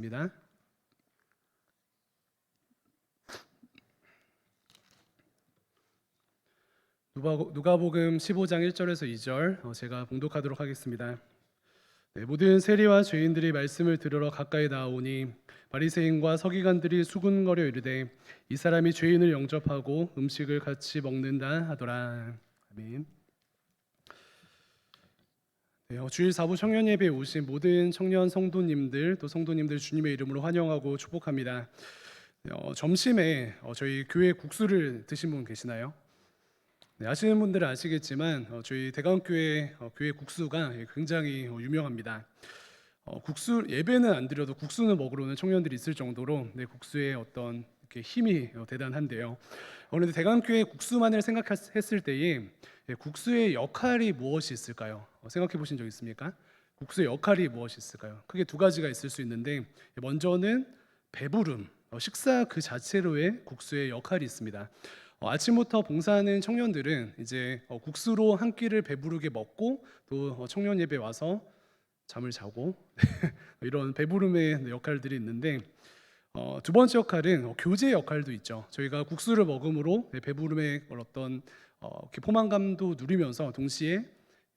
입니다. 누가복음 15장 1절에서 2절 제가 봉독하도록 하겠습니다. 모든 세리와 죄인들이 말씀을 들으러 가까이 나오니 바리새인과 서기관들이 수군거려 이르되 이 사람이 죄인을 영접하고 음식을 같이 먹는다 하더라. 아멘. 주일 사부 청년 예배에 오신 모든 청년 성도님들 또 성도님들 주님의 이름으로 환영하고 축복합니다. 점심에 저희 교회 국수를 드신 분 계시나요? 네, 아시는 분들은 아시겠지만 저희 대강교회 교회 국수가 굉장히 유명합니다. 국수 예배는 안 드려도 국수는 먹으러 오는 청년들이 있을 정도로 네, 국수의 어떤 이렇게 힘이 대단한데요. 그런데 대강교회 국수만을 생각했을 때에 국수의 역할이 무엇이 있을까요? 생각해 보신 적 있습니까? 국수의 역할이 무엇이 있을까요? 크게 두 가지가 있을 수 있는데 먼저는 배부름, 식사 그 자체로의 국수의 역할이 있습니다. 아침부터 봉사하는 청년들은 이제 국수로 한 끼를 배부르게 먹고 또 청년 예배 와서 잠을 자고 이런 배부름의 역할들이 있는데 두 번째 역할은 교제 역할도 있죠. 저희가 국수를 먹음으로 배부름의 어떤 이렇게 포만감도 누리면서 동시에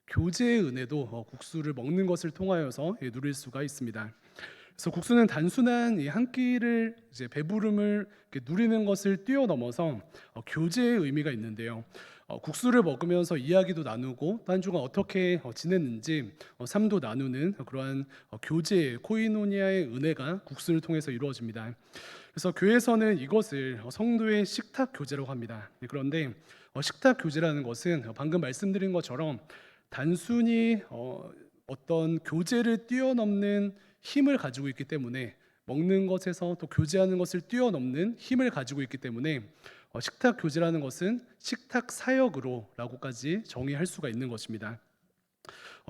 교제의 은혜도 국수를 먹는 것을 통하여서 누릴 수가 있습니다. 그래서 국수는 단순한 이 한 끼를 이제 배부름을 누리는 것을 뛰어넘어서 교제의 의미가 있는데요. 국수를 먹으면서 이야기도 나누고 또 한 주간 어떻게 지냈는지 삶도 나누는 그러한 교제 코이노니아의 은혜가 국수를 통해서 이루어집니다. 그래서 교회에서는 이것을 성도의 식탁 교제라고 합니다. 그런데 식탁 교제라는 것은 방금 말씀드린 것처럼 단순히 어떤 교제를 뛰어넘는 힘을 가지고 있기 때문에 먹는 것에서 또 교제하는 것을 뛰어넘는 힘을 가지고 있기 때문에 식탁 교제라는 것은 식탁 사역으로라고까지 정의할 수가 있는 것입니다.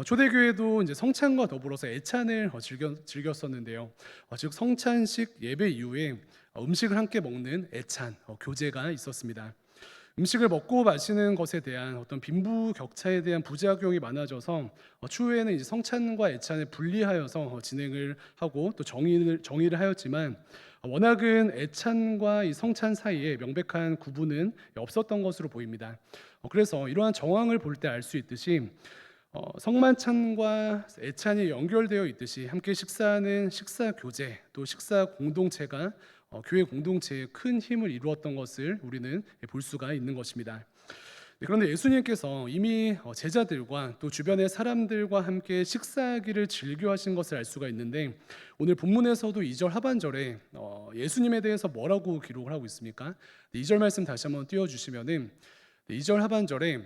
초대교회도 이제 성찬과 더불어서 애찬을 즐겼었는데요. 즉 성찬식 예배 이후에 음식을 함께 먹는 애찬 교제가 있었습니다. 음식을 먹고 마시는 것에 대한 어떤 빈부격차에 대한 부작용이 많아져서 추후에는 이제 성찬과 애찬을 분리하여서 진행을 하고 또 정의를 하였지만 워낙은 애찬과 이 성찬 사이에 명백한 구분은 없었던 것으로 보입니다. 그래서 이러한 정황을 볼 때 알 수 있듯이 성만찬과 애찬이 연결되어 있듯이 함께 식사하는 식사 교제 또 식사 공동체가 교회 공동체에 큰 힘을 이루었던 것을 우리는 볼 수가 있는 것입니다. 그런데 예수님께서 이미 제자들과 또 주변의 사람들과 함께 식사하기를 즐겨하신 것을 알 수가 있는데 오늘 본문에서도 2절 하반절에 예수님에 대해서 뭐라고 기록을 하고 있습니까? 2절 말씀 다시 한번 띄워주시면은 2절 하반절에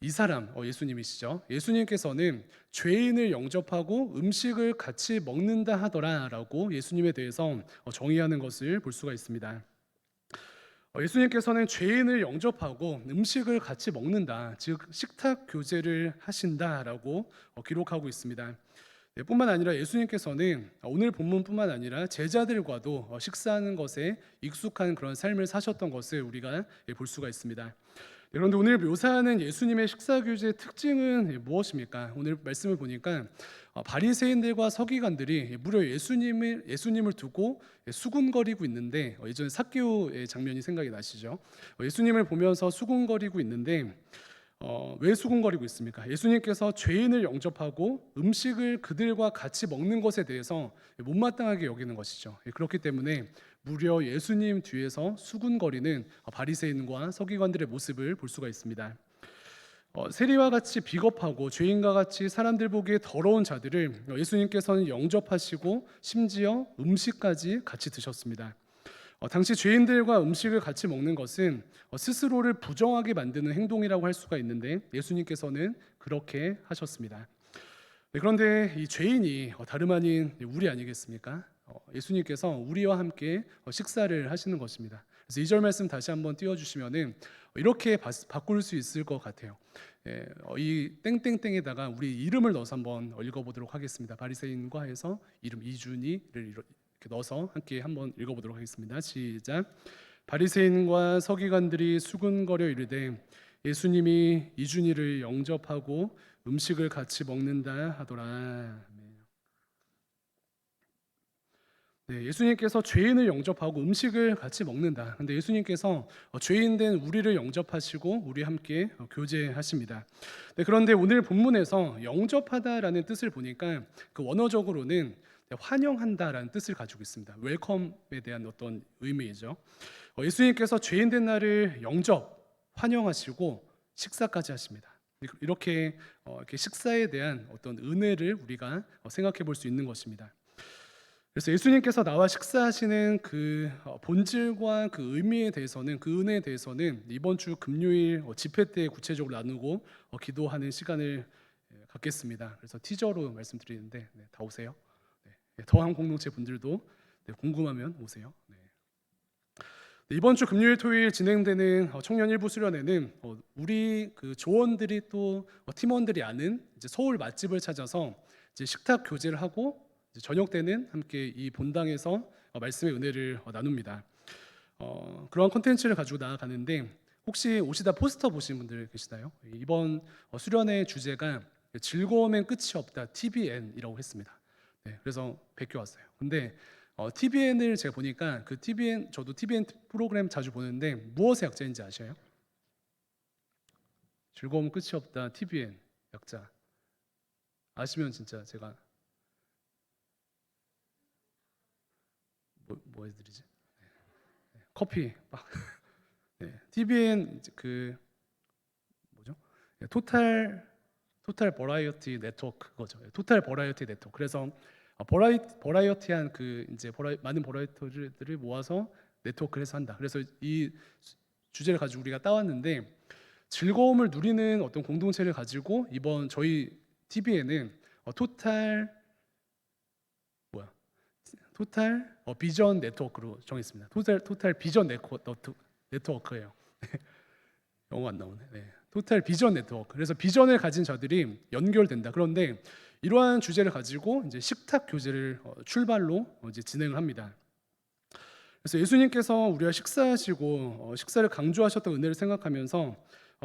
이 사람 예수님이시죠. 예수님께서는 죄인을 영접하고 음식을 같이 먹는다 하더라라고 예수님에 대해서 정의하는 것을 볼 수가 있습니다. 예수님께서는 죄인을 영접하고 음식을 같이 먹는다, 즉 식탁 교제를 하신다라고 기록하고 있습니다. 뿐만 아니라 예수님께서는 오늘 본문뿐만 아니라 제자들과도 식사하는 것에 익숙한 그런 삶을 사셨던 것을 우리가 볼 수가 있습니다. 그런데 오늘 묘사하는 예수님의 식사 교제의 특징은 무엇입니까? 오늘 말씀을 보니까 바리새인들과 서기관들이 무려 예수님을 두고 수군거리고 있는데 예전 삭개오의 장면이 생각이 나시죠? 예수님을 보면서 수군거리고 있는데 왜 수군거리고 있습니까? 예수님께서 죄인을 영접하고 음식을 그들과 같이 먹는 것에 대해서 못마땅하게 여기는 것이죠. 그렇기 때문에 무려 예수님 뒤에서 수군거리는 바리새인과 서기관들의 모습을 볼 수가 있습니다. 세리와 같이 비겁하고 죄인과 같이 사람들 보기에 더러운 자들을 예수님께서는 영접하시고 심지어 음식까지 같이 드셨습니다. 당시 죄인들과 음식을 같이 먹는 것은 스스로를 부정하게 만드는 행동이라고 할 수가 있는데 예수님께서는 그렇게 하셨습니다. 그런데 이 죄인이 다름 아닌 우리 아니겠습니까? 예수님께서 우리와 함께 식사를 하시는 것입니다. 그래서 2절 말씀 다시 한번 띄워주시면은 이렇게 바꿀 수 있을 것 같아요. 이 땡땡땡에다가 우리 이름을 넣어서 한번 읽어보도록 하겠습니다. 바리새인과 해서 이름 이준이를 이렇게 넣어서 함께 한번 읽어보도록 하겠습니다. 시작. 바리새인과 서기관들이 수군거려 이르되 예수님이 이준이를 영접하고 음식을 같이 먹는다 하더라. 네, 예수님께서 죄인을 영접하고 음식을 같이 먹는다. 근데 예수님께서 죄인된 우리를 영접하시고 우리 함께 교제하십니다. 네, 그런데 오늘 본문에서 영접하다라는 뜻을 보니까 그 원어적으로는 환영한다라는 뜻을 가지고 있습니다. 웰컴에 대한 어떤 의미이죠. 예수님께서 죄인된 나를 영접, 환영하시고 식사까지 하십니다. 이렇게 식사에 대한 어떤 은혜를 우리가 생각해 볼 수 있는 것입니다. 그래서 예수님께서 나와 식사하시는 그 본질과 그 의미에 대해서는, 그 은혜에 대해서는 이번 주 금요일 집회 때 구체적으로 나누고 기도하는 시간을 갖겠습니다. 그래서 티저로 말씀드리는데 다 오세요. 더한 공동체 분들도 궁금하면 오세요. 이번 주 금요일 토요일 진행되는 청년 일부 수련회는 우리 그 조원들이 또 팀원들이 아는 이제 서울 맛집을 찾아서 이제 식탁 교제를 하고 이제 저녁 때는 함께 이 본당에서 말씀의 은혜를 나눕니다. 그러한 콘텐츠를 가지고 나아가는데 혹시 오시다 포스터 보신 분들 계시나요? 이번 수련회 주제가 즐거움엔 끝이 없다 TBN이라고 했습니다. 네, 그래서 베껴왔어요. 근데 TBN을 제가 보니까 그 TBN, 저도 TBN 프로그램 자주 보는데 무엇의 약자인지 아셔요? 즐거움 끝이 없다 TBN 약자 아시면 진짜 제가 뭐 해드리지? 커피 막 TBN 그 뭐죠? 토탈 버라이어티 네트워크 거죠. 토탈 버라이어티 네트워크. 그래서 버라이어티한 그 이제 많은 버라이어티들을 모아서 네트워크를 해서 한다. 그래서 이 주제를 가지고 우리가 따왔는데 즐거움을 누리는 어떤 공동체를 가지고 이번 저희 TV에는 토탈 비전 네트워크로 정했습니다. 토탈 비전 네트워크예요. 영어 안 나오네. 토탈 비전 네트워크. 그래서 비전을 가진 자들이 연결된다. 그런데 이러한 주제를 가지고 이제 식탁 교제를 출발로 이제 진행을 합니다. 그래서 예수님께서 우리와 식사하시고 식사를 강조하셨던 은혜를 생각하면서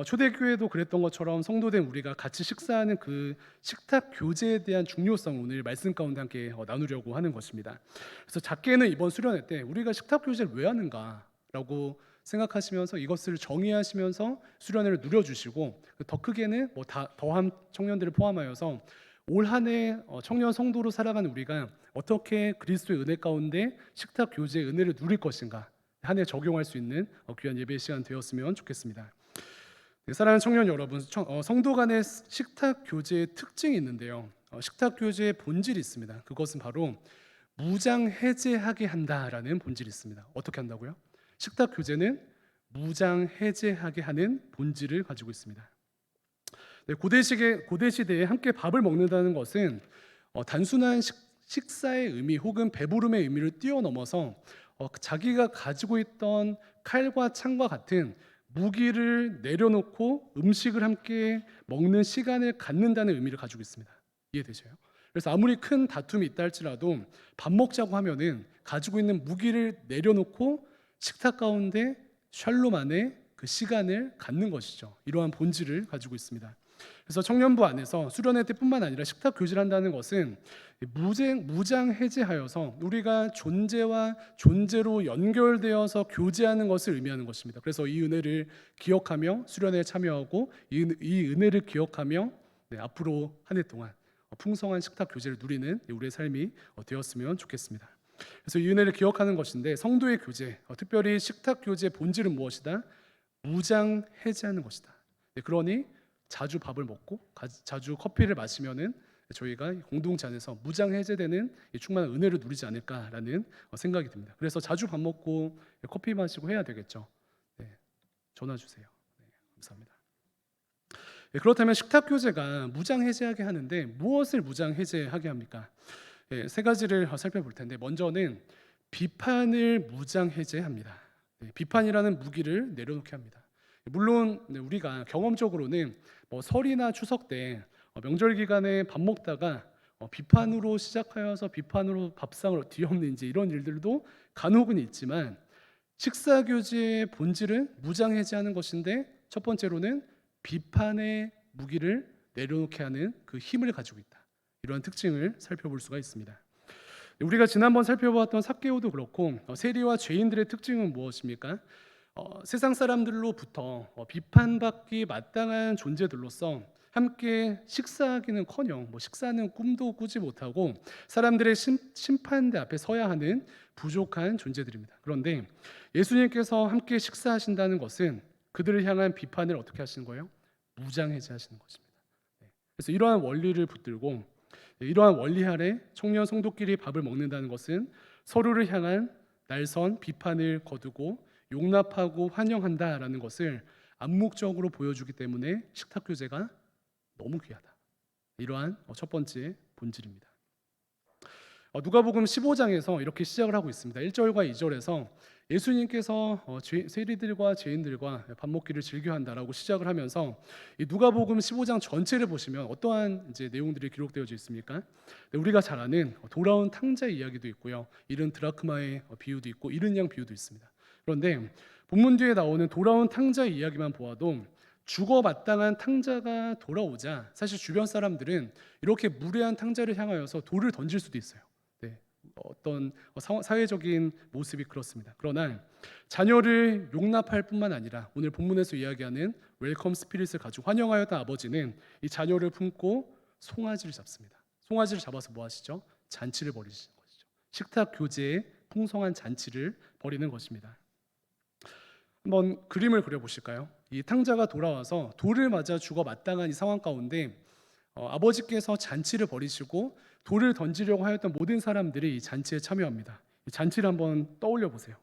초대교회도 그랬던 것처럼 성도된 우리가 같이 식사하는 그 식탁 교제에 대한 중요성 오늘 말씀 가운데 함께 나누려고 하는 것입니다. 그래서 작게는 이번 수련회 때 우리가 식탁 교제를 왜 하는가라고 생각하시면서 이것을 정의하시면서 수련회를 누려주시고 더 크게는 더한 청년들을 포함하여서 올 한 해 청년 성도로 살아가는 우리가 어떻게 그리스도의 은혜 가운데 식탁 교제의 은혜를 누릴 것인가 한 해 적용할 수 있는 귀한 예배 시간 되었으면 좋겠습니다. 사랑하는 청년 여러분, 성도 간의 식탁 교제의 특징이 있는데요. 식탁 교제의 본질이 있습니다. 그것은 바로 무장 해제하게 한다라는 본질이 있습니다. 어떻게 한다고요? 식탁 교제는 무장 해제하게 하는 본질을 가지고 있습니다. 고대 시대에 함께 밥을 먹는다는 것은 단순한 식사의 의미 혹은 배부름의 의미를 뛰어넘어서 자기가 가지고 있던 칼과 창과 같은 무기를 내려놓고 음식을 함께 먹는 시간을 갖는다는 의미를 가지고 있습니다. 이해되셔요? 그래서 아무리 큰 다툼이 있다 할지라도 밥 먹자고 하면은 가지고 있는 무기를 내려놓고 식탁 가운데 샬롬 안에 그 시간을 갖는 것이죠. 이러한 본질을 가지고 있습니다. 그래서 청년부 안에서 수련회 때뿐만 아니라 식탁 교제를 한다는 것은 무장 해제하여서 우리가 존재와 존재로 연결되어서 교제하는 것을 의미하는 것입니다. 그래서 이 은혜를 기억하며 수련회에 참여하고 이 은혜를 기억하며 앞으로 한 해 동안 풍성한 식탁 교제를 누리는 우리의 삶이 되었으면 좋겠습니다. 그래서 이 은혜를 기억하는 것인데 성도의 교제, 특별히 식탁 교제의 본질은 무엇이다? 무장 해제하는 것이다. 그러니 자주 밥을 먹고 자주 커피를 마시면은 저희가 공동체 안에서 무장 해제되는 충만한 은혜를 누리지 않을까라는 생각이 듭니다. 그래서 자주 밥 먹고 커피 마시고 해야 되겠죠. 전화 주세요. 감사합니다. 그렇다면 식탁 교제가 무장 해제하게 하는데 무엇을 무장 해제하게 합니까? 세 가지를 살펴볼 텐데 먼저는 비판을 무장 해제합니다. 비판이라는 무기를 내려놓게 합니다. 물론 우리가 경험적으로는 설이나 추석 때 명절 기간에 밥 먹다가 비판으로 시작하여서 비판으로 밥상을 뒤엎는 이제 이런 일들도 간혹은 있지만 식사 교제의 본질은 무장 해제하는 것인데 첫 번째로는 비판의 무기를 내려놓게 하는 그 힘을 가지고 있다. 이러한 특징을 살펴볼 수가 있습니다. 우리가 지난번 살펴보았던 삭개오도 그렇고 세리와 죄인들의 특징은 무엇입니까? 세상 사람들로부터 비판받기 마땅한 존재들로서 함께 식사하기는커녕 식사는 꿈도 꾸지 못하고 사람들의 심판대 앞에 서야 하는 부족한 존재들입니다. 그런데 예수님께서 함께 식사하신다는 것은 그들을 향한 비판을 어떻게 하시는 거예요? 무장해제하시는 것입니다. 그래서 이러한 원리를 붙들고 이러한 원리 아래 청년 성도끼리 밥을 먹는다는 것은 서로를 향한 날선 비판을 거두고 용납하고 환영한다라는 것을 암묵적으로 보여주기 때문에 식탁교제가 너무 귀하다. 이러한 첫 번째 본질입니다. 누가복음 15장에서 이렇게 시작을 하고 있습니다. 1절과 2절에서 예수님께서 세리들과 죄인들과 밥 먹기를 즐겨한다라고 시작을 하면서 이 누가복음 15장 전체를 보시면 어떠한 이제 내용들이 기록되어져 있습니까? 우리가 잘 아는 돌아온 탕자 이야기도 있고요, 잃은 드라크마의 비유도 있고 잃은 양 비유도 있습니다. 그런데 본문 뒤에 나오는 돌아온 탕자 이야기만 보아도 죽어 마땅한 탕자가 돌아오자 사실 주변 사람들은 이렇게 무례한 탕자를 향하여서 돌을 던질 수도 있어요. 어떤 사회적인 모습이 그렇습니다. 그러나 자녀를 용납할 뿐만 아니라 오늘 본문에서 이야기하는 웰컴 스피릿을 가지고 환영하였던 아버지는 이 자녀를 품고 송아지를 잡습니다. 송아지를 잡아서 뭐 하시죠? 잔치를 벌이시는 것이죠. 식탁 교제의 풍성한 잔치를 벌이는 것입니다. 한번 그림을 그려보실까요? 이 탕자가 돌아와서 돌을 맞아 죽어 마땅한 이 상황 가운데 아버지께서 잔치를 벌이시고 돌을 던지려고 하였던 모든 사람들이 이 잔치에 참여합니다. 이 잔치를 한번 떠올려 보세요.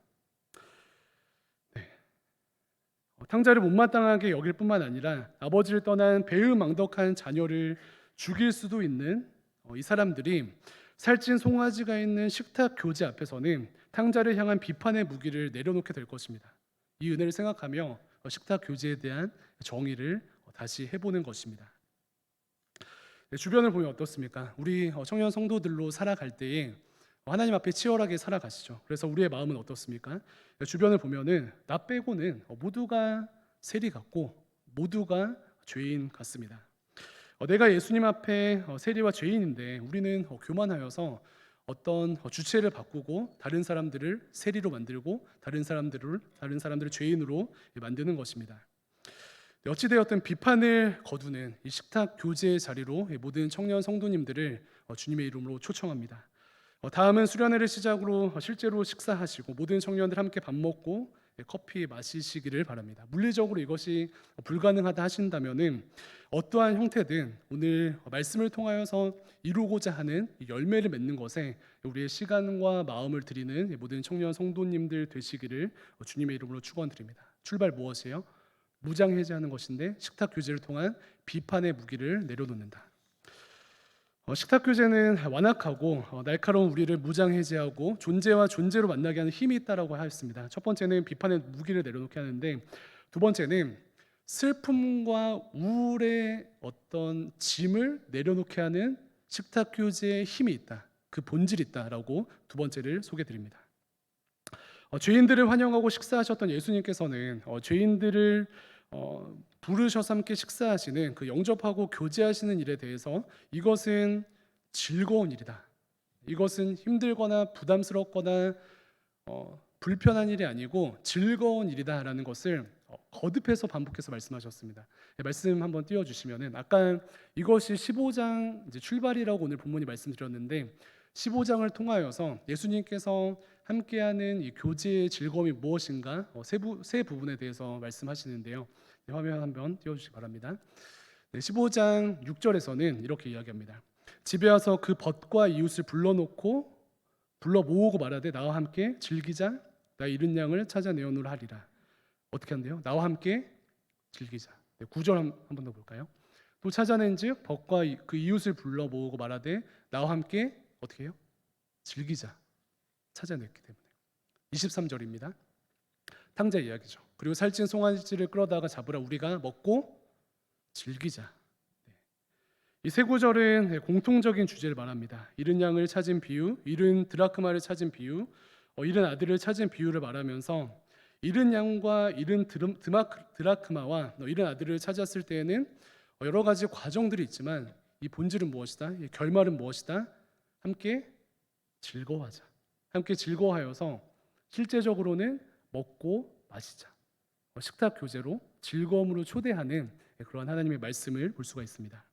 탕자를 못마땅하게 여길 뿐만 아니라 아버지를 떠난 배은망덕한 자녀를 죽일 수도 있는 이 사람들이 살찐 송아지가 있는 식탁 교제 앞에서는 탕자를 향한 비판의 무기를 내려놓게 될 것입니다. 이 은혜를 생각하며 식탁 교제에 대한 정의를 다시 해보는 것입니다. 주변을 보면 어떻습니까? 우리 청년 성도들로 살아갈 때에 하나님 앞에 치열하게 살아가시죠. 그래서 우리의 마음은 어떻습니까? 주변을 보면은 나 빼고는 모두가 세리 같고 모두가 죄인 같습니다. 내가 예수님 앞에 세리와 죄인인데 우리는 교만하여서 어떤 주체를 바꾸고 다른 사람들을 세리로 만들고 다른 사람들을 죄인으로 만드는 것입니다. 어찌되었든 비판을 거두는 이 식탁 교제의 자리로 모든 청년 성도님들을 주님의 이름으로 초청합니다. 다음은 수련회를 시작으로 실제로 식사하시고 모든 청년들 함께 밥 먹고 커피 마시시기를 바랍니다. 물리적으로 이것이 불가능하다 하신다면은 어떠한 형태든 오늘 말씀을 통하여서 이루고자 하는 열매를 맺는 것에 우리의 시간과 마음을 드리는 모든 청년 성도님들 되시기를 주님의 이름으로 축원드립니다. 출발 무엇이에요? 무장해제하는 것인데 식탁 교제를 통한 비판의 무기를 내려놓는다. 식탁 교제는 완악하고 날카로운 우리를 무장해제하고 존재와 존재로 만나게 하는 힘이 있다라고 하였습니다. 첫 번째는 비판의 무기를 내려놓게 하는데 두 번째는 슬픔과 우울의 어떤 짐을 내려놓게 하는 식탁 교제의 힘이 있다. 그 본질이 있다라고 두 번째를 소개드립니다. 죄인들을 환영하고 식사하셨던 예수님께서는 죄인들을 부르셔서 함께 식사하시는 그 영접하고 교제하시는 일에 대해서 이것은 즐거운 일이다. 이것은 힘들거나 부담스럽거나 불편한 일이 아니고 즐거운 일이다라는 것을 거듭해서 반복해서 말씀하셨습니다. 말씀 한번 띄워주시면은 아까 이것이 15장 이제 출발이라고 오늘 본문이 말씀드렸는데 15장을 통하여서 예수님께서 함께하는 이 교제의 즐거움이 무엇인가 세 부분에 대해서 말씀하시는데요. 화면 한번 띄워주시기 바랍니다. 15장 6절에서는 이렇게 이야기합니다. 집에 와서 그 벗과 이웃을 불러 모으고 말하되 나와 함께 즐기자. 나 잃은 양을 찾아내오노라 하리라. 어떻게 한대요? 나와 함께 즐기자. 9절 한 번 더 볼까요? 또 찾아낸즉 벗과 그 이웃을 불러 모으고 말하되 나와 함께 어떻게 해요? 즐기자. 찾아냈기 때문에. 23절입니다. 탕자 이야기죠. 그리고 살찐 송아지를 끌어다가 잡으라 우리가 먹고 즐기자. 이 세 구절은 공통적인 주제를 말합니다. 잃은 양을 찾은 비유, 잃은 드라크마를 찾은 비유, 잃은 아들을 찾은 비유를 말하면서 잃은 양과 잃은 드라크마와 잃은 아들을 찾았을 때에는 여러 가지 과정들이 있지만 이 본질은 무엇이다? 이 결말은 무엇이다? 함께 즐거워하자. 함께 즐거워하여서 실제적으로는 먹고 마시자. 식탁 교제로 즐거움으로 초대하는 그런 하나님의 말씀을 볼 수가 있습니다.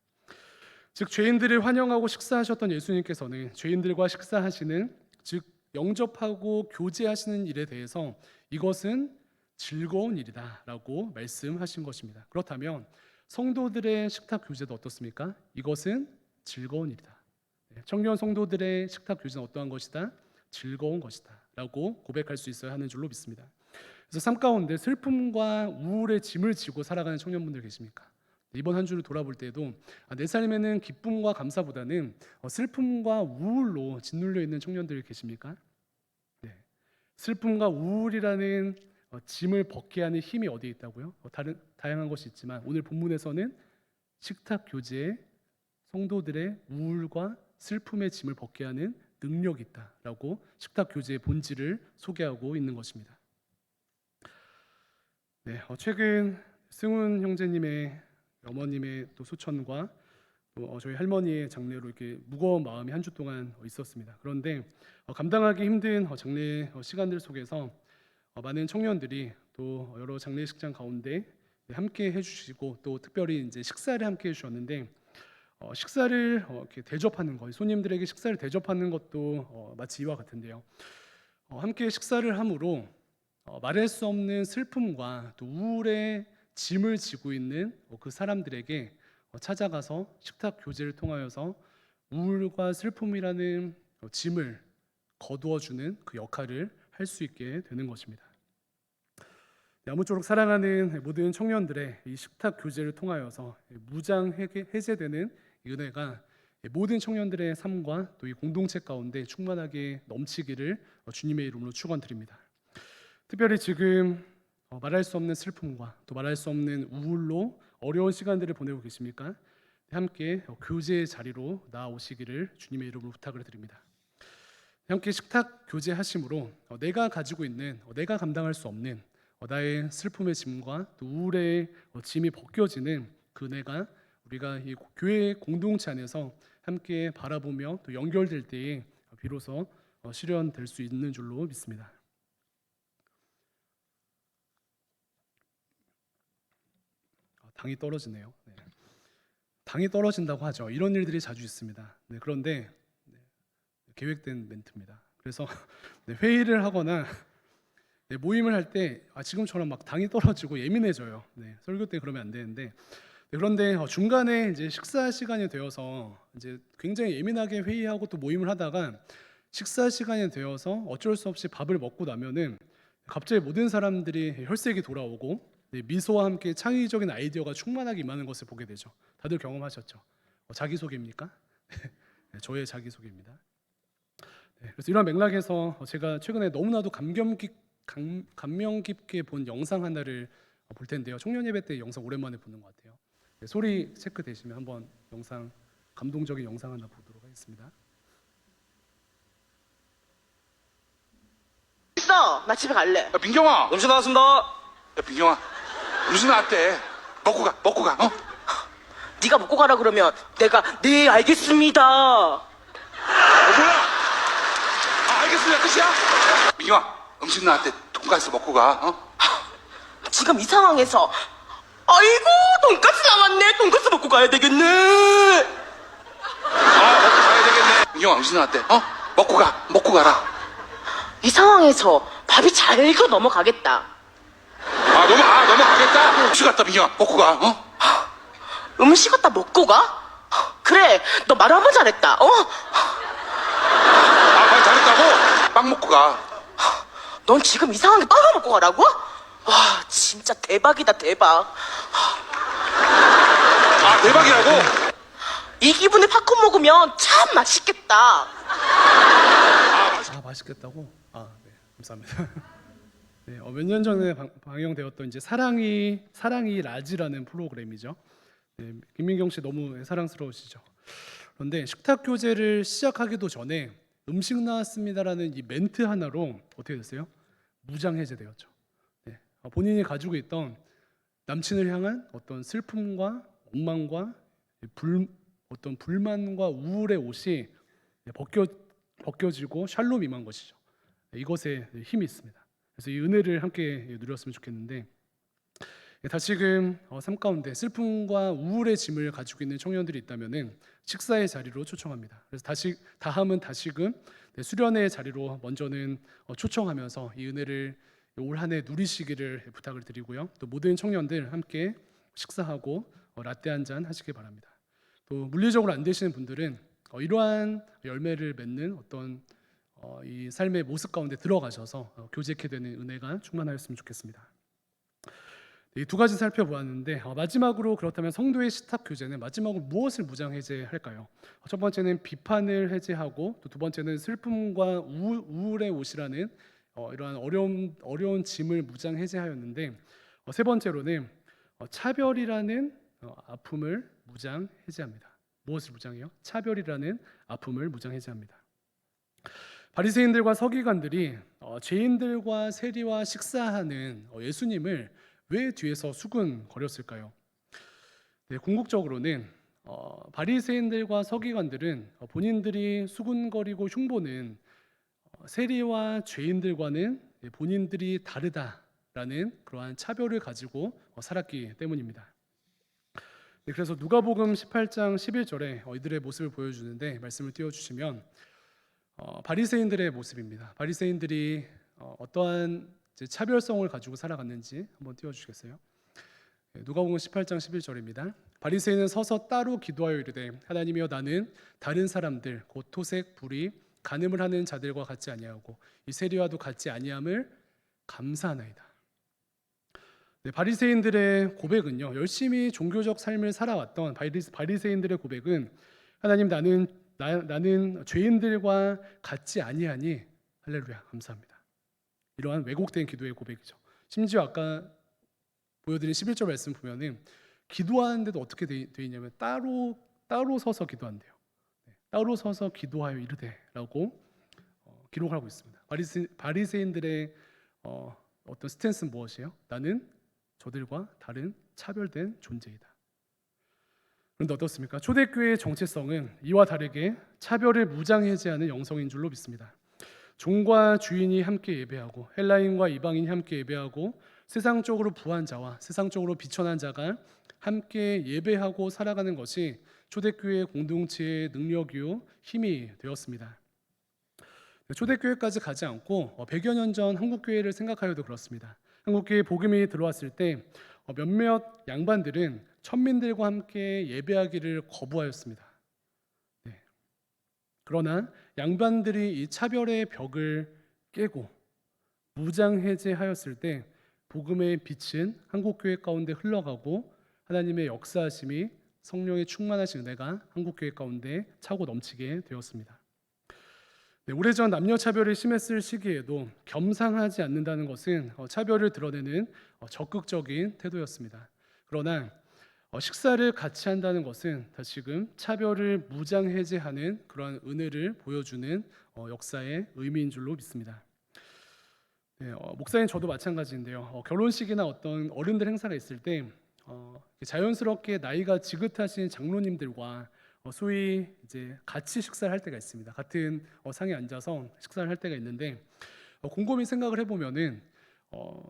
즉 죄인들을 환영하고 식사하셨던 예수님께서는 죄인들과 식사하시는, 즉 영접하고 교제하시는 일에 대해서 이것은 즐거운 일이다라고 말씀하신 것입니다. 그렇다면 성도들의 식탁 교제도 어떻습니까? 이것은 즐거운 일이다. 청년 성도들의 식탁 교제는 어떠한 것이다? 즐거운 것이다 라고 고백할 수 있어야 하는 줄로 믿습니다. 그래서 삶 가운데 슬픔과 우울의 짐을 지고 살아가는 청년분들 계십니까? 이번 한 주를 돌아볼 때도 내 삶에는 기쁨과 감사보다는 슬픔과 우울로 짓눌려 있는 청년들 계십니까? 네. 슬픔과 우울이라는 짐을 벗게 하는 힘이 어디에 있다고요? 다양한 것이 있지만 오늘 본문에서는 식탁 교제에 성도들의 우울과 슬픔의 짐을 벗게 하는 능력이 있다라고 식탁 교제의 본질을 소개하고 있는 것입니다. 네, 최근 승훈 형제님의 어머님의 또 소천과 또 저희 할머니의 장례로 이렇게 무거운 마음이 한 주 동안 있었습니다. 그런데 감당하기 힘든 장례 시간들 속에서 많은 청년들이 또 여러 장례식장 가운데 함께 해주시고 또 특별히 이제 식사를 함께 해주셨는데 식사를 이렇게 대접하는 것, 손님들에게 식사를 대접하는 것도 마치 이와 같은데요. 함께 식사를 함으로 말할 수 없는 슬픔과 또 우울의 짐을 지고 있는 그 사람들에게 찾아가서 식탁 교제를 통하여서 우울과 슬픔이라는 짐을 거두어주는 그 역할을 할 수 있게 되는 것입니다. 아무쪼록 사랑하는 모든 청년들의 이 식탁 교제를 통하여서 무장 해제되는 이 은혜가 모든 청년들의 삶과 또 이 공동체 가운데 충만하게 넘치기를 주님의 이름으로 축원드립니다. 특별히 지금 말할 수 없는 슬픔과 또 말할 수 없는 우울로 어려운 시간들을 보내고 계십니까? 함께 교제의 자리로 나아오시기를 주님의 이름으로 부탁을 드립니다. 함께 식탁 교제하심으로 내가 가지고 있는, 내가 감당할 수 없는 나의 슬픔의 짐과 또 우울의 짐이 벗겨지는 그 은혜가 우리가 이 교회 공동체 안에서 함께 바라보며 또 연결될 때에 비로소 실현될 수 있는 줄로 믿습니다. 당이 떨어지네요. 네. 당이 떨어진다고 하죠. 이런 일들이 자주 있습니다. 네, 그런데 계획된 멘트입니다. 그래서 회의를 하거나 모임을 할 때 지금처럼 막 당이 떨어지고 예민해져요. 설교 때 그러면 안 되는데 그런데 중간에 이제 식사 시간이 되어서 이제 굉장히 예민하게 회의하고 또 모임을 하다가 식사 시간이 되어서 어쩔 수 없이 밥을 먹고 나면은 갑자기 모든 사람들이 혈색이 돌아오고 미소와 함께 창의적인 아이디어가 충만하게 임하는 것을 보게 되죠. 다들 경험하셨죠? 자기소개입니까? 저의 자기소개입니다. 그래서 이런 맥락에서 제가 최근에 너무나도 감명 깊게 본 영상 하나를 볼 텐데요. 청년 예배 때 영상 오랜만에 보는 것 같아요. 소리 체크 되시면 한번 영상, 감동적인 영상 하나 보도록 하겠습니다. 있어. 나 집에 갈래. 야, 민경아. 음식 나왔습니다. 야, 민경아. 음식 나왔대. 먹고 가. 네가 먹고 가라 그러면 내가 네 알겠습니다. 뭐야? 알겠습니다. 끝이야? 민경아, 음식 나왔대. 돈가스 먹고 가. 지금 이 상황에서 아이고 돈가스 나왔네. 돈가스 먹고 가야 되겠네. 먹고 가야 되겠네. 민경아, 음식 나왔대. 먹고 가라. 이 상황에서 밥이 잘 익어 넘어가겠다. 넘어가겠다. 음식 갔다 민경아, 먹고 가. 음식 갖다 먹고 가? 그래, 너 말 한번 잘했다. 말 잘했다고? 빵 먹고 가. 넌 지금 이 상황에 빵을 먹고 가라고? 와, 진짜 대박이다, 대박. 대박이라고? 이 기분에 팝콘 먹으면 참 맛있겠다. 맛있겠다고? 네, 감사합니다. 네, 몇 년 전에 방영되었던 이제 사랑이 라지라는 프로그램이죠. 네, 김민경 씨 너무 사랑스러우시죠. 그런데 식탁 교제를 시작하기도 전에 음식 나왔습니다라는 이 멘트 하나로 어떻게 됐어요? 무장 해제되었죠. 네, 본인이 가지고 있던 남친을 향한 어떤 슬픔과 원망과 어떤 불만과 우울의 옷이 벗겨지고 샬롬 임한 것이죠. 이것에 힘이 있습니다. 그래서 이 은혜를 함께 누렸으면 좋겠는데, 다시금 삶 가운데 슬픔과 우울의 짐을 가지고 있는 청년들이 있다면은 식사의 자리로 초청합니다. 그래서 다함은 다시금 수련의 자리로 먼저는 초청하면서 이 은혜를 올 한 해 누리시기를 부탁을 드리고요. 또 모든 청년들 함께 식사하고 라떼 한 잔 하시기 바랍니다. 또 물리적으로 안 되시는 분들은 이러한 열매를 맺는 어떤 이 삶의 모습 가운데 들어가셔서 교제케 되는 은혜가 충만하였으면 좋겠습니다. 이 두 가지 살펴보았는데, 마지막으로 그렇다면 성도의 시탁 교제는 마지막으로 무엇을 무장 해제할까요? 첫 번째는 비판을 해제하고, 또 두 번째는 슬픔과 우울의 옷이라는 이러한 어려운 짐을 무장 해제하였는데, 세 번째로는 차별이라는 아픔을 무장 해제합니다. 무엇을 무장해요? 차별이라는 아픔을 무장 해제합니다. 바리새인들과 서기관들이 죄인들과 세리와 식사하는 예수님을 왜 뒤에서 수군거렸을까요? 네, 궁극적으로는 바리새인들과 서기관들은 본인들이 수군거리고 흉보는 세리와 죄인들과는 본인들이 다르다라는 그러한 차별을 가지고 살았기 때문입니다. 네, 그래서 누가복음 18장 11절에 이들의 모습을 보여주는데, 말씀을 띄워주시면 바리새인들의 모습입니다. 바리새인들이 어떠한 차별성을 가지고 살아갔는지 한번 띄워주시겠어요? 누가복음 18장 11절입니다. 바리새인은 서서 따로 기도하여 이르되, 하나님이여, 나는 다른 사람들 곧 토색, 불의, 간음을 하는 자들과 같지 아니하고 이 세리와도 같지 아니함을 감사하나이다. 네, 바리새인들의 고백은요, 열심히 종교적 삶을 살아왔던 바리새인들의 고백은, 하나님, 나는 죄인들과 같지 아니하니 할렐루야 감사합니다. 이러한 왜곡된 기도의 고백이죠. 심지어 아까 보여드린 11절 말씀 보면은 기도하는데도 어떻게 돼 있냐면 따로 서서 기도한대요. 따로 서서 기도하여 이르되라고 기록을 하고 있습니다. 바리새인들의 어떤 스탠스는 무엇이에요? 나는 저들과 다른 차별된 존재이다. 그런데 어떻습니까? 초대교회의 정체성은 이와 다르게 차별을 무장해제하는 영성인 줄로 믿습니다. 종과 주인이 함께 예배하고, 헬라인과 이방인이 함께 예배하고, 세상적으로 부한 자와 세상적으로 비천한 자가 함께 예배하고 살아가는 것이 초대교회 공동체의 능력이요 힘이 되었습니다. 초대교회까지 가지 않고 100여 년 전 한국교회를 생각하여도 그렇습니다. 한국교회 복음이 들어왔을 때 몇몇 양반들은 천민들과 함께 예배하기를 거부하였습니다. 네. 그러나 양반들이 이 차별의 벽을 깨고 무장해제하였을 때 복음의 빛은 한국교회 가운데 흘러가고, 하나님의 역사하심이, 성령의 충만하신 은혜가 한국교회 가운데 차고 넘치게 되었습니다. 네, 오래전 남녀차별이 심했을 시기에도 겸상하지 않는다는 것은 차별을 드러내는 적극적인 태도였습니다. 그러나 식사를 같이 한다는 것은 다시금 차별을 무장해제하는 그러한 은혜를 보여주는 역사의 의미인 줄로 믿습니다. 네, 목사님 저도 마찬가지인데요. 결혼식이나 어떤 어른들 행사가 있을 때 자연스럽게 나이가 지긋하신 장로님들과 소위 이제 같이 식사를 할 때가 있습니다. 같은 상에 앉아서 식사를 할 때가 있는데, 곰곰이 생각을 해보면은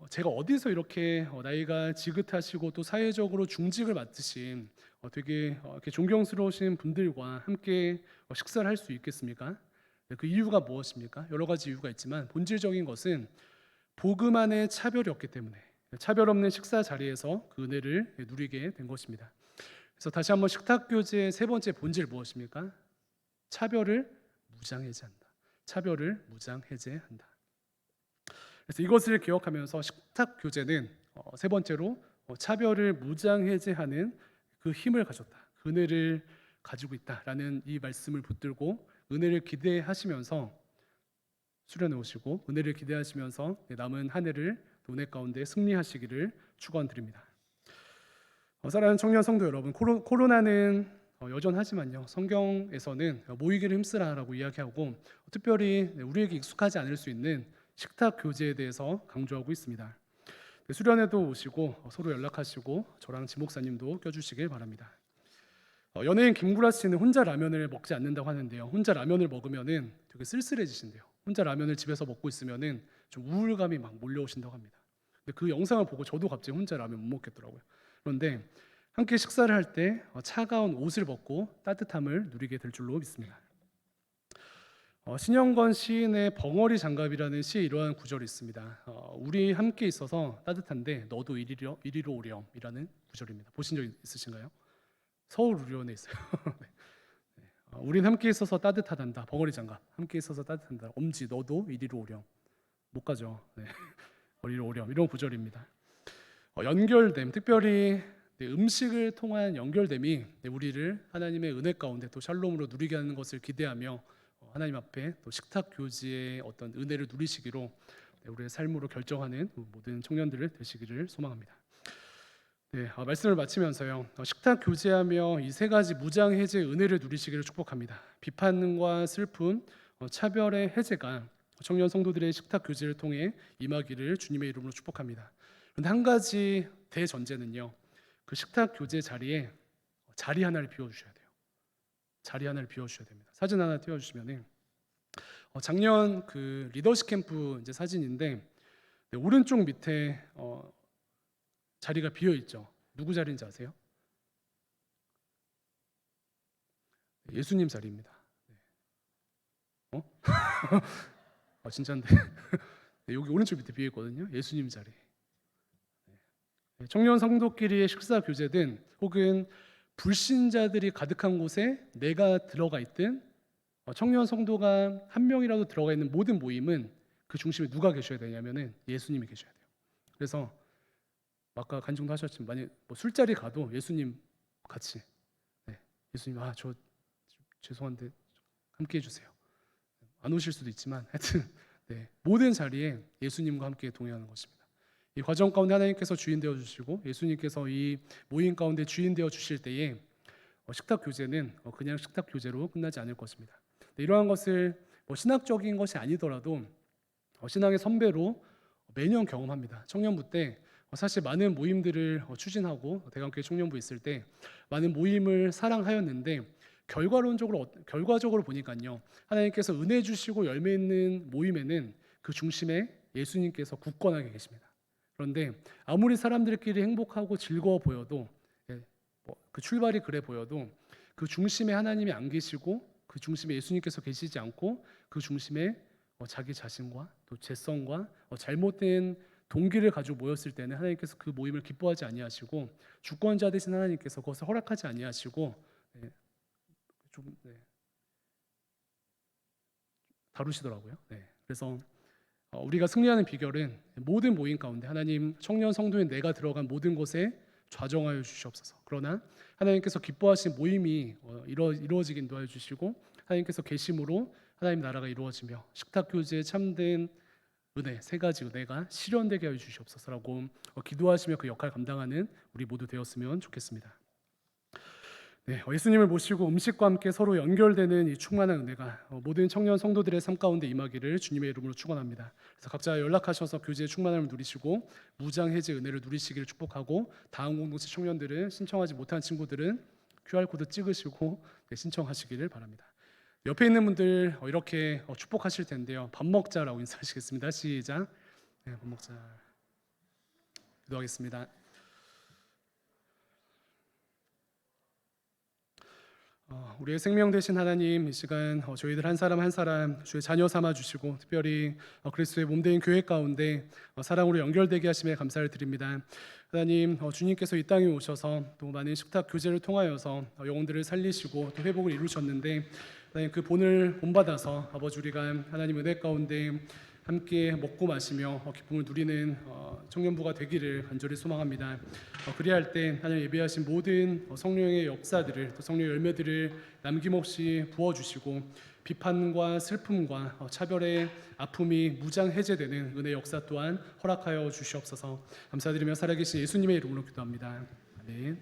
제가 어디서 이렇게 나이가 지긋하시고 또 사회적으로 중직을 맡으신 되게 이렇게 존경스러우신 분들과 함께 식사를 할 수 있겠습니까? 그 이유가 무엇입니까? 여러 가지 이유가 있지만 본질적인 것은 복음 안에 차별이 없기 때문에 차별 없는 식사 자리에서 그 은혜를 누리게 된 것입니다. 그래서 다시 한번 식탁교제의 세 번째 본질 무엇입니까? 차별을 무장해제한다. 차별을 무장해제한다. 그래서 이것을 기억하면서 식탁교제는 세 번째로 차별을 무장해제하는 그 힘을 가졌다. 그 은혜를 가지고 있다라는 이 말씀을 붙들고 은혜를 기대하시면서 수련해 오시고, 은혜를 기대하시면서 남은 한 해를 은혜 가운데 승리하시기를 축원드립니다. 사랑하는 청년 성도 여러분, 코로나는 여전하지만요, 성경에서는 모이기를 힘쓰라라고 이야기하고, 특별히 우리에게 익숙하지 않을 수 있는 식탁 교제에 대해서 강조하고 있습니다. 수련회도 오시고 서로 연락하시고 저랑 지목사님도 껴주시길 바랍니다. 연예인 김구라 씨는 혼자 라면을 먹지 않는다고 하는데요. 혼자 라면을 먹으면은 되게 쓸쓸해지신대요. 혼자 라면을 집에서 먹고 있으면은 좀 우울감이 막 몰려오신다고 합니다. 근데 그 영상을 보고 저도 갑자기 혼자 라면 못 먹겠더라고요. 그런데 함께 식사를 할 때 차가운 옷을 벗고 따뜻함을 누리게 될 줄로 믿습니다. 신영건 시인의 벙어리 장갑이라는 시에 이러한 구절이 있습니다. 우리 함께 있어서 따뜻한데 너도 이리로 오렴이라는 구절입니다. 보신 적 있으신가요? 서울의료원에 있어요. 네. 우린 함께 있어서 따뜻하단다. 벙어리 장갑. 함께 있어서 따뜻한다. 엄지 너도 이리로 오렴. 못 가죠. 네. 이리로 오렴. 이런 구절입니다. 연결됨, 특별히 음식을 통한 연결됨이 우리를 하나님의 은혜 가운데 또 샬롬으로 누리게 하는 것을 기대하며 하나님 앞에 또 식탁 교제의 어떤 은혜를 누리시기로 우리의 삶으로 결정하는 모든 청년들을 되시기를 소망합니다. 네, 말씀을 마치면서요. 식탁 교제하며 이 세 가지 무장 해제의 은혜를 누리시기를 축복합니다. 비판과 슬픔, 차별의 해제가 청년 성도들의 식탁 교제를 통해 임하기를 주님의 이름으로 축복합니다. 그런데 한 가지 대전제는요. 그 식탁 교제 자리에 자리 하나를 비워주셔야 돼요. 자리 하나를 비워주셔야 됩니다. 사진 하나 띄워주시면은 작년 그 리더십 캠프 이제 사진인데 오른쪽 밑에 자리가 비어 있죠. 누구 자리인지 아세요? 예수님 자리입니다. 진짜인데 여기 오른쪽 밑에 비어 있거든요. 예수님 자리. 청년 성도끼리의 식사 교제든 혹은 불신자들이 가득한 곳에 내가 들어가 있든 청년 성도가 한 명이라도 들어가 있는 모든 모임은 그 중심에 누가 계셔야 되냐면은 예수님이 계셔야 돼요. 그래서 아까 간증도 하셨지만 만약 술자리 가도 예수님 같이 예수님 저 죄송한데 함께 해주세요. 안 오실 수도 있지만 하여튼 모든 자리에 예수님과 함께 동행하는 것입니다. 이 과정 가운데 하나님께서 주인 되어 주시고 예수님께서 이 모임 가운데 주인 되어 주실 때에 식탁 교제는 그냥 식탁 교제로 끝나지 않을 것입니다. 이러한 것을 신학적인 것이 아니더라도 신앙의 선배로 매년 경험합니다. 청년부 때 사실 많은 모임들을 추진하고 대강교회 청년부 있을 때 많은 모임을 사랑하였는데 결과적으로 보니까요 하나님께서 은혜 주시고 열매 있는 모임에는 그 중심에 예수님께서 굳건하게 계십니다. 그런데 아무리 사람들끼리 행복하고 즐거워 보여도 그 출발이 그래 보여도 그 중심에 하나님이 안 계시고 그 중심에 예수님께서 계시지 않고 그 중심에 자기 자신과 또 죄성과 잘못된 동기를 가지고 모였을 때는 하나님께서 그 모임을 기뻐하지 아니하시고 주권자 되신 하나님께서 그것을 허락하지 아니하시고 다루시더라고요. 그래서 우리가 승리하는 비결은 모든 모임 가운데 하나님 청년 성도인 내가 들어간 모든 곳에 좌정하여 주시옵소서. 그러나 하나님께서 기뻐하신 모임이 이루어지게 인도하여 주시고 하나님께서 계심으로 하나님 나라가 이루어지며 식탁 교제의 참된 은혜, 세 가지 은혜가 실현되게 하여 주시옵소서라고 기도하시며 그 역할을 감당하는 우리 모두 되었으면 좋겠습니다. 예수님을 모시고 음식과 함께 서로 연결되는 이 충만한 은혜가 모든 청년 성도들의 삶 가운데 임하기를 주님의 이름으로 축원합니다. 그래서 각자 연락하셔서 교제의 충만함을 누리시고 무장 해제 은혜를 누리시기를 축복하고 다음 공동체 청년들은 신청하지 못한 친구들은 QR코드 찍으시고 신청하시기를 바랍니다. 옆에 있는 분들 이렇게 축복하실 텐데요. 밥 먹자라고 인사하시겠습니다. 시작. 밥 먹자. 기도하겠습니다. 우리의 생명 되신 하나님, 이 시간 저희들 한 사람 한 사람 주의 자녀 삼아 주시고 특별히 그리스도의 몸된 교회 가운데 사랑으로 연결되게 하심에 감사를 드립니다. 하나님, 주님께서 이 땅에 오셔서 또 많은 식탁 교제를 통하여서 영혼들을 살리시고 또 회복을 이루셨는데 하나님 그 본을 본받아서 아버지 우리가 하나님 은혜 가운데 함께 먹고 마시며 기쁨을 누리는 청년부가 되기를 간절히 소망합니다. 그리할 때 하나님 예배하신 모든 성령의 역사들을 또 성령의 열매들을 남김없이 부어주시고 비판과 슬픔과 차별의 아픔이 무장 해제되는 은혜 역사 또한 허락하여 주시옵소서. 감사드리며 살아계신 예수님의 이름으로 기도합니다. 아멘.